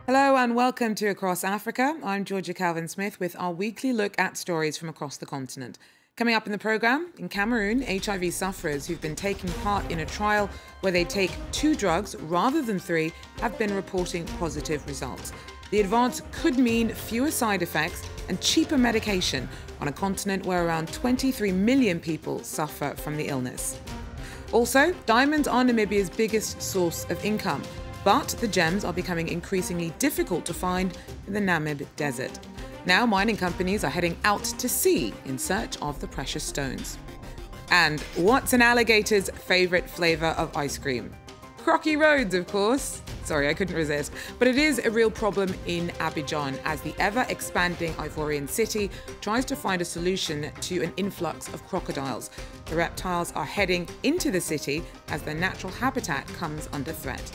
Hello and welcome to Across Africa. I'm Georgia Calvin-Smith with our weekly look at stories from across the continent. Coming up in the programme, in Cameroon, HIV sufferers who've been taking part in a trial where they take 2 drugs rather than 3 have been reporting positive results. The advance could mean fewer side effects and cheaper medication on a continent where around 23 million people suffer from the illness. Also, diamonds are Namibia's biggest source of income, but the gems are becoming increasingly difficult to find in the Namib Desert. Now mining companies are heading out to sea in search of the precious stones. And what's an alligator's favourite flavour of ice cream? Crocky roads, of course. Sorry, I couldn't resist. But it is a real problem in Abidjan as the ever-expanding Ivorian city tries to find a solution to an influx of crocodiles. The reptiles are heading into the city as their natural habitat comes under threat.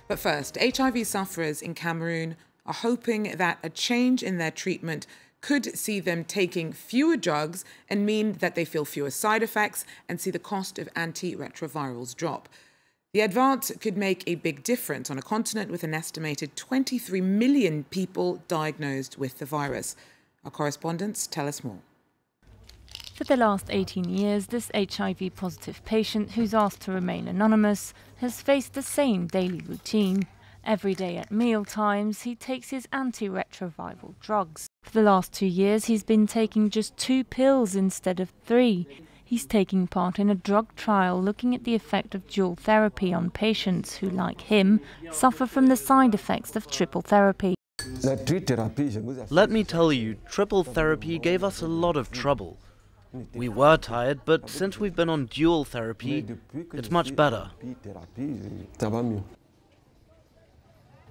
But first, HIV sufferers in Cameroon are hoping that a change in their treatment could see them taking fewer drugs and mean that they feel fewer side effects and see the cost of antiretrovirals drop. The advance could make a big difference on a continent with an estimated 23 million people diagnosed with the virus. Our correspondents tell us more. For the last 18 years, this HIV-positive patient, who's asked to remain anonymous, has faced the same daily routine. Every day at meal times, he takes his antiretroviral drugs. For the last 2 years, he's been taking just 2 pills instead of 3. He's taking part in a drug trial looking at the effect of dual therapy on patients who, like him, suffer from the side effects of triple therapy. Let me tell you, triple therapy gave us a lot of trouble. We were tired, but since we've been on dual therapy, it's much better.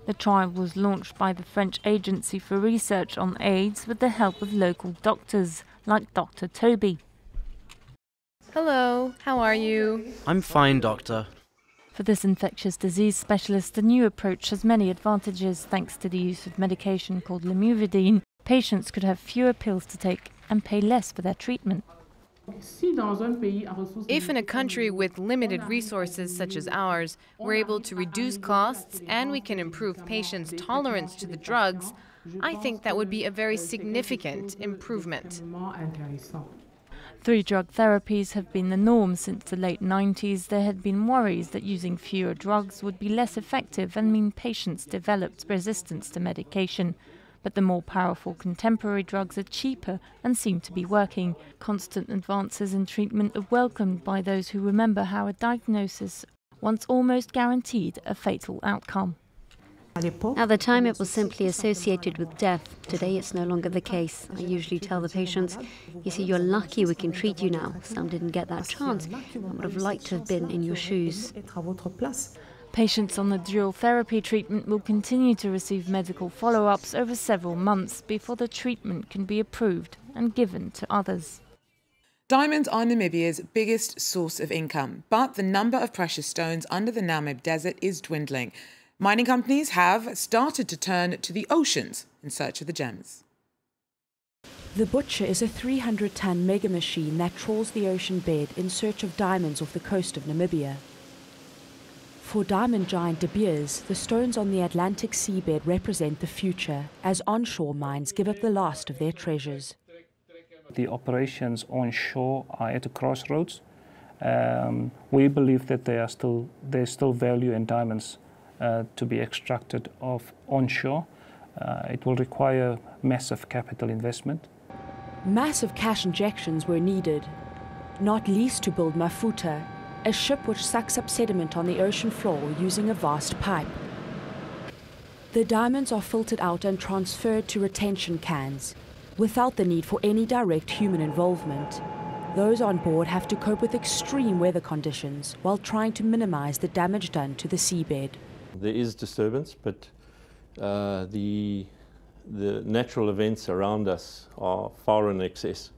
The trial was launched by the French Agency for Research on AIDS with the help of local doctors, like Dr. Toby. Hello, how are you? I'm fine, doctor. For this infectious disease specialist, the new approach has many advantages. Thanks to the use of medication called lamivudine, patients could have fewer pills to take and pay less for their treatment. If in a country with limited resources such as ours, we're able to reduce costs and we can improve patients' tolerance to the drugs, I think that would be a very significant improvement. 3 drug therapies have been the norm since the late 90s. There had been worries that using fewer drugs would be less effective and mean patients developed resistance to medication. But the more powerful contemporary drugs are cheaper and seem to be working. Constant advances in treatment are welcomed by those who remember how a diagnosis once almost guaranteed a fatal outcome. At the time, it was simply associated with death. Today, it's no longer the case. I usually tell the patients, you see, you're lucky we can treat you now. Some didn't get that chance. I would have liked to have been in your shoes. Patients on the dual therapy treatment will continue to receive medical follow-ups over several months before the treatment can be approved and given to others. Diamonds are Namibia's biggest source of income, but the number of precious stones under the Namib Desert is dwindling. Mining companies have started to turn to the oceans in search of the gems. The Butcher is a 300-ton mega machine that trawls the ocean bed in search of diamonds off the coast of Namibia. For diamond giant De Beers, the stones on the Atlantic seabed represent the future as onshore mines give up the last of their treasures. The operations onshore are at a crossroads. We believe that there's still value in diamonds to be extracted off onshore. It will require massive capital investment. Massive cash injections were needed, not least to build Mafuta, a ship which sucks up sediment on the ocean floor using a vast pipe. The diamonds are filtered out and transferred to retention cans, without the need for any direct human involvement. Those on board have to cope with extreme weather conditions while trying to minimize the damage done to the seabed. There is disturbance, but the natural events around us are far in excess,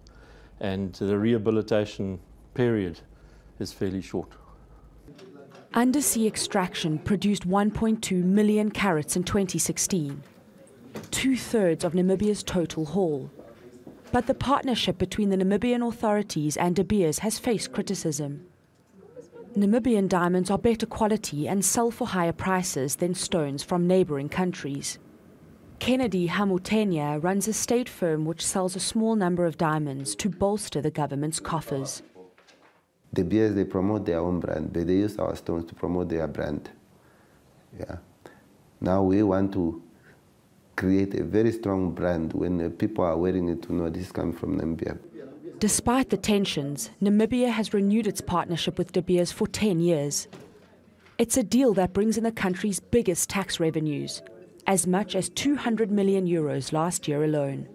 and the rehabilitation period is fairly short. Undersea extraction produced 1.2 million carats in 2016, 2/3 of Namibia's total haul. But the partnership between the Namibian authorities and De Beers has faced criticism. Namibian diamonds are better quality and sell for higher prices than stones from neighbouring countries. Kennedy Hamutenya runs a state firm which sells a small number of diamonds to bolster the government's coffers. De Beers, they promote their own brand, but they use our stones to promote their brand. Yeah. Now we want to create a very strong brand when people are wearing it to know this comes from Namibia. Despite the tensions, Namibia has renewed its partnership with De Beers for 10 years. It's a deal that brings in the country's biggest tax revenues, as much as 200 million euros last year alone.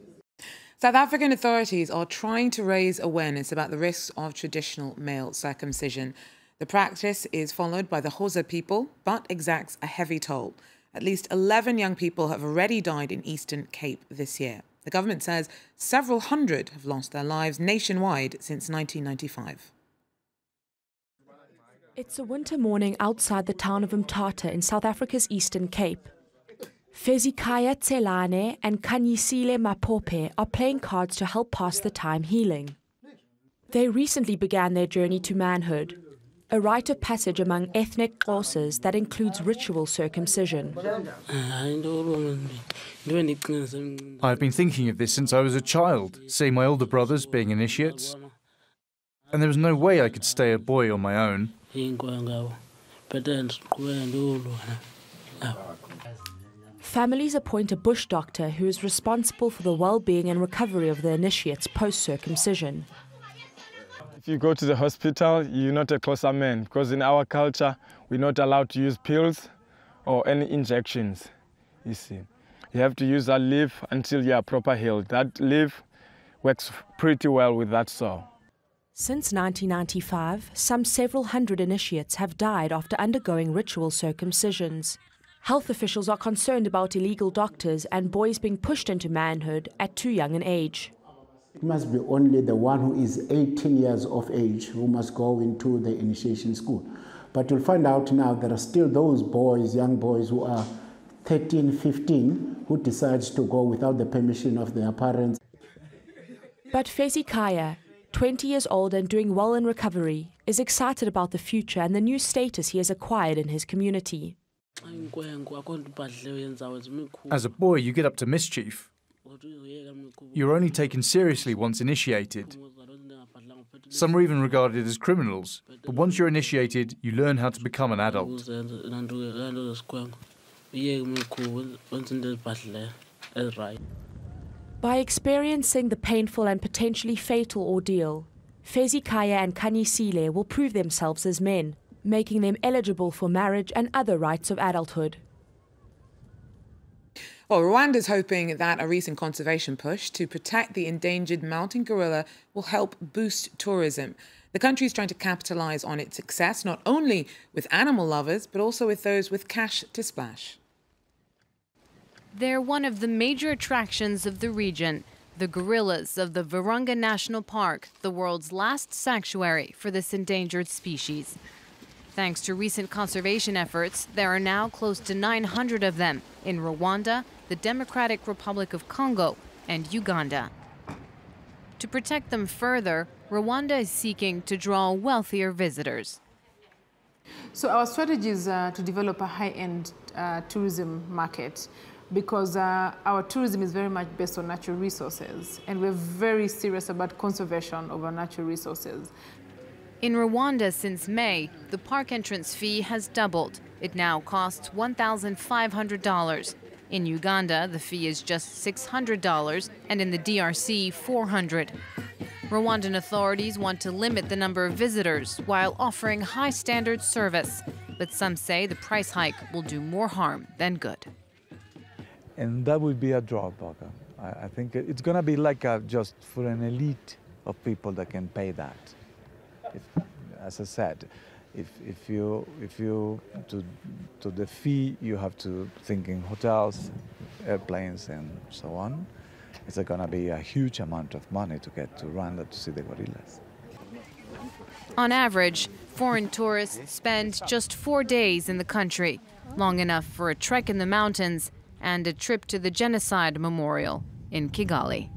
South African authorities are trying to raise awareness about the risks of traditional male circumcision. The practice is followed by the Xhosa people, but exacts a heavy toll. At least 11 young people have already died in Eastern Cape this year. The government says several hundred have lost their lives nationwide since 1995. It's a winter morning outside the town of Mthatha in South Africa's Eastern Cape. Fezikaya Tselane and Kanyisile Mapope are playing cards to help pass the time healing. They recently began their journey to manhood, a rite of passage among ethnic Xhosas that includes ritual circumcision. I've been thinking of this since I was a child, seeing my older brothers being initiates. And there was no way I could stay a boy on my own. Families appoint a bush doctor who is responsible for the well-being and recovery of the initiates post-circumcision. If you go to the hospital, you're not a Xhosa man, because in our culture, we're not allowed to use pills or any injections, you see. You have to use that leaf until you are proper healed. That leaf works pretty well with that sore. Since 1995, several hundred initiates have died after undergoing ritual circumcisions. Health officials are concerned about illegal doctors and boys being pushed into manhood at too young an age. It must be only the one who is 18 years of age who must go into the initiation school. But you'll find out now there are still those boys, young boys who are 13, 15, who decide to go without the permission of their parents. But Fezikaya, 20 years old and doing well in recovery, is excited about the future and the new status he has acquired in his community. As a boy, you get up to mischief. You're only taken seriously once initiated. Some are even regarded as criminals, but once you're initiated, you learn how to become an adult. By experiencing the painful and potentially fatal ordeal, Fezikaya and Kanyisile will prove themselves as men, making them eligible for marriage and other rights of adulthood. Well, Rwanda's hoping that a recent conservation push to protect the endangered mountain gorilla will help boost tourism. The country is trying to capitalise on its success, not only with animal lovers, but also with those with cash to splash. They're one of the major attractions of the region, the gorillas of the Virunga National Park, the world's last sanctuary for this endangered species. Thanks to recent conservation efforts, there are now close to 900 of them in Rwanda, the Democratic Republic of Congo, and Uganda. To protect them further, Rwanda is seeking to draw wealthier visitors. So our strategy is to develop a high-end tourism market, because our tourism is very much based on natural resources, and we're very serious about conservation of our natural resources. In Rwanda since May, the park entrance fee has doubled. It now costs $1,500. In Uganda, the fee is just $600, and in the DRC, $400. Rwandan authorities want to limit the number of visitors while offering high-standard service. But some say the price hike will do more harm than good. And that would be a drawback. I think it's going to be like just for an elite of people that can pay that. As I said, if you to the fee, you have to think in hotels, airplanes, and so on. It's going to be a huge amount of money to get to Rwanda to see the gorillas. On average, foreign tourists spend just 4 days in the country, long enough for a trek in the mountains and a trip to the Genocide Memorial in Kigali.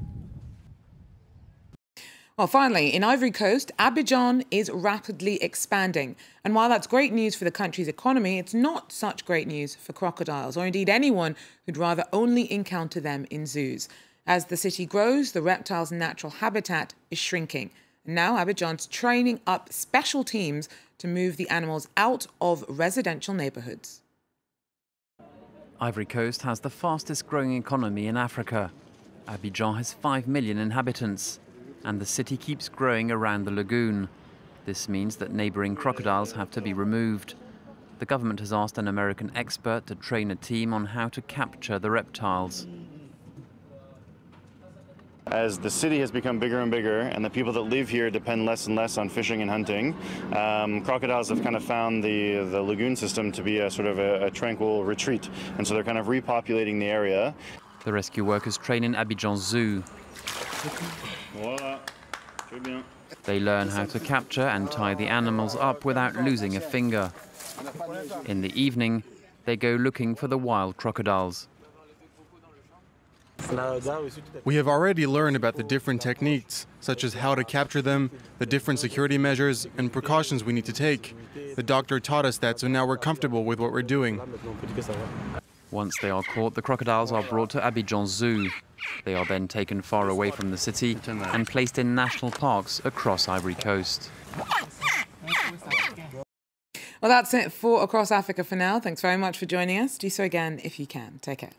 Well, finally, in Ivory Coast, Abidjan is rapidly expanding. And while that's great news for the country's economy, it's not such great news for crocodiles, or indeed anyone who'd rather only encounter them in zoos. As the city grows, the reptile's natural habitat is shrinking. And now Abidjan's training up special teams to move the animals out of residential neighbourhoods. Ivory Coast has the fastest growing economy in Africa. Abidjan has 5 million inhabitants, and the city keeps growing around the lagoon. This means that neighbouring crocodiles have to be removed. The government has asked an American expert to train a team on how to capture the reptiles. As the city has become bigger and bigger and the people that live here depend less and less on fishing and hunting, crocodiles have kind of found the lagoon system to be a sort of a tranquil retreat, and so they're kind of repopulating the area. The rescue workers train in Abidjan Zoo. They learn how to capture and tie the animals up without losing a finger. In the evening, they go looking for the wild crocodiles. We have already learned about the different techniques, such as how to capture them, the different security measures and precautions we need to take. The doctor taught us that, so now we're comfortable with what we're doing. Once they are caught, the crocodiles are brought to Abidjan Zoo. They are then taken far away from the city and placed in national parks across Ivory Coast. Well, that's it for Across Africa for now. Thanks very much for joining us. Do so again if you can. Take care.